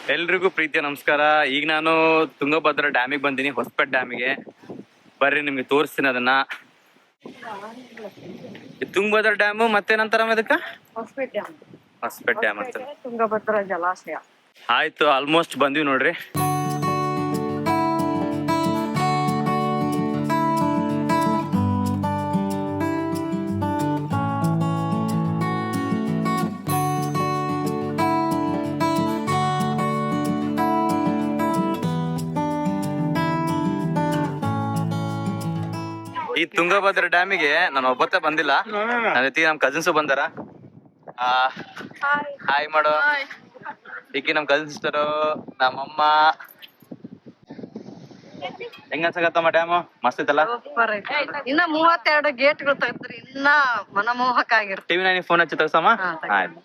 ಎಲ್ರಿಗೂ ಪ್ರೀತಿಯ ನಮಸ್ಕಾರ. ಈಗ ನಾನು ತುಂಗಭದ್ರಾ ಡ್ಯಾಮಿಗೆ ಬಂದೀನಿ, ಹೊಸಪೇಟೆ ಡ್ಯಾಮಿಗೆ. ಬರ್ರಿ ನಿಮ್ಗೆ ತೋರಿಸ್ತೀನಿ ಅದನ್ನ. ತುಂಗಭದ್ರಾ ಡ್ಯಾಮು ಮತ್ತೇನಂತಾರ ಅದಕ್ಕ? ಹೊಸಪೇಟೆ ಡ್ಯಾಮ್ ಅಂತ. ತುಂಗಭದ್ರಾ ಜಲಾಶಯ. ಆಯ್ತು, ಆಲ್ಮೋಸ್ಟ್ ಬಂದ್ವಿ ನೋಡ್ರಿ. ಈ ತುಂಗಭದ್ರಾ ಡ್ಯಾಮಿಗೆ ನಾನು ಒಬ್ಬತ್ತೆ ಬಂದಿಲ್ಲ, ನನ್ನ ಜೊತೆಗೆ ನಮ್ ಕಸಿನ್ಸು ಬಂದಾರ. ಹಾಯ್ ಮಾಡೋ. ಈಕಿ ನಮ್ ಕಸಿನ್ ಸಿಸ್ಟರು, ನಮ್ಮಮ್ಮ. ಹೆಂಗ ಅನ್ಸಕತ್ತಮ್ಮ ಡ್ಯಾಮು? ಮಸ್ತ್ ಐತಲ್ಲ? ಇನ್ನ 32 ಗೇಟ್ಗಳು ತೆಗ್ದ್ರಿ, ಇನ್ನ ಮನಮೋಹಕ ಆಗಿರ್ತೀವಿ. ಟಿವಿ 9 ಫೋನ್ ಹಚ್ಚಿ ತಗ್ಸಮ್ಮ. ಆಯ್ತು.